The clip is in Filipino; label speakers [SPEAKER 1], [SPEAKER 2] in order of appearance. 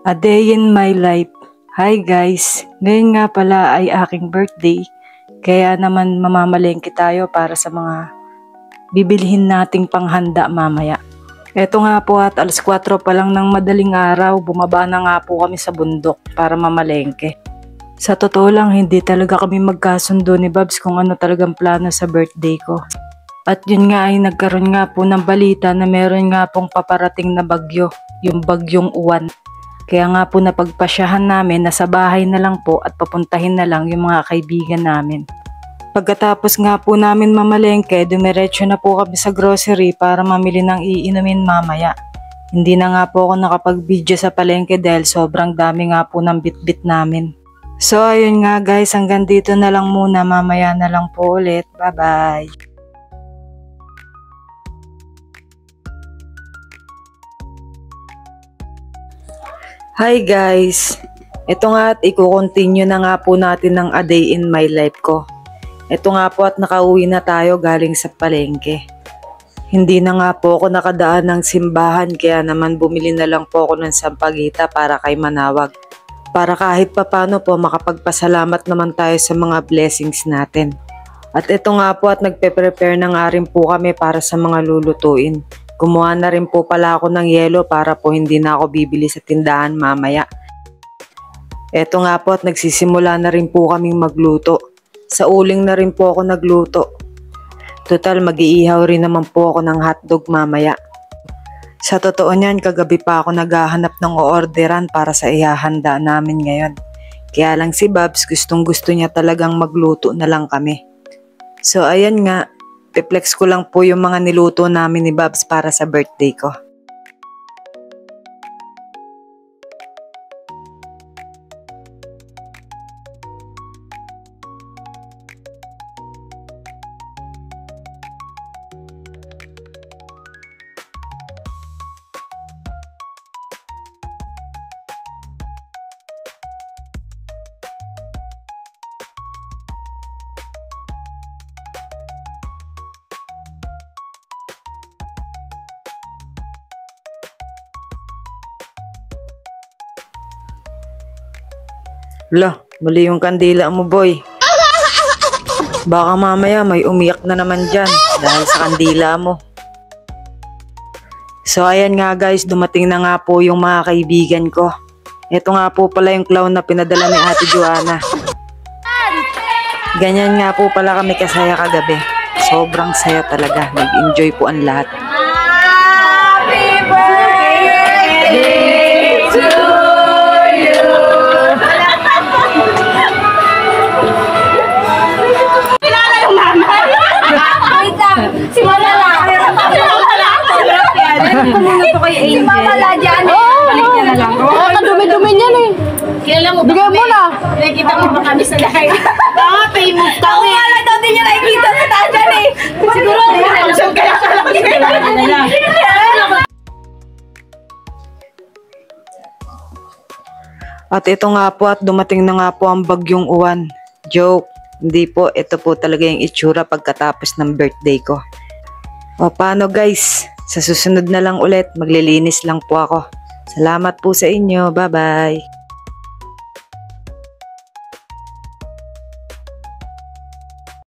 [SPEAKER 1] A day in my life. Hi guys, ngayon nga pala ay aking birthday, kaya naman mamamalengke tayo para sa mga bibilhin nating panghanda mamaya. Eto nga po at alas 4 pa lang ng madaling araw, bumaba na nga po kami sa bundok para mamalengke. Sa totoo lang, hindi talaga kami magkasundo ni Babs kung ano talagang plano sa birthday ko. At yun nga ay nagkaroon nga po ng balita na meron nga pong paparating na bagyo, yung bagyong Uwan. Kaya nga po napagpasyahan namin na sa bahay na lang po at papuntahin na lang yung mga kaibigan namin. Pagkatapos nga po namin mamalengke, dumiretso na po kami sa grocery para mamili ng iinumin mamaya. Hindi na nga po ako nakapag-video sa palengke dahil sobrang dami nga po ng bitbit namin. So ayun nga guys, hanggang dito na lang muna, mamaya na lang po ulit. Bye bye! Hi guys! Ito nga at i-continue na nga po natin ng a day in my life ko. Ito nga po at nakauwi na tayo galing sa palengke. Hindi na nga po ako nakadaan ng simbahan, kaya naman bumili na lang po ako ng sampagita para kay Manawag. Para kahit papano po makapagpasalamat naman tayo sa mga blessings natin. At ito nga po at nagpe-prepare na nga rin po kami para sa mga lulutuin. Gumawa na rin po pala ako ng yelo para po hindi na ako bibili sa tindahan mamaya. Eto nga po at nagsisimula na rin po kaming magluto. Sa uling na rin po ako nagluto. Total, mag-iihaw rin naman po ako ng hotdog mamaya. Sa totoo niyan, kagabi pa ako naghahanap ng orderan para sa ihahanda namin ngayon. Kaya lang si Babs, gustong gusto niya talagang magluto na lang kami. So ayan nga, i-flex ko lang po yung mga niluto namin ni Babs para sa birthday ko. Lah, mali yung kandila mo boy. Baka mamaya may umiyak na naman dyan dahil sa kandila mo. So ayan nga guys, dumating na nga po yung mga kaibigan ko. Ito nga po pala yung clown na pinadala ni Ate Joanna. Ganyan nga po pala kami kasaya kagabi. Sobrang saya talaga, nag-enjoy po ang lahat.
[SPEAKER 2] Happy birthday to you. Kilala yung mama. Wait lang, si Mama La. Kumunod ko kay Angel. Si Mama La dyan. Balik niya na lang.
[SPEAKER 3] Kadumi-dumi niyan eh.
[SPEAKER 2] Kilala mo ba
[SPEAKER 3] Bigyan mo na.
[SPEAKER 2] Nakikita mo ba kami sa live? Famous kami. Oo, wala daw din niya nakikita sa taas dyan eh. Siguro, kaya ka lang kita.
[SPEAKER 1] At ito nga po at dumating na nga po ang bagyong Uwan. Joke, hindi po, ito po talaga yung itsura pagkatapos ng birthday ko. O paano guys, sa susunod na lang ulit, maglilinis lang po ako. Salamat po sa inyo, bye bye!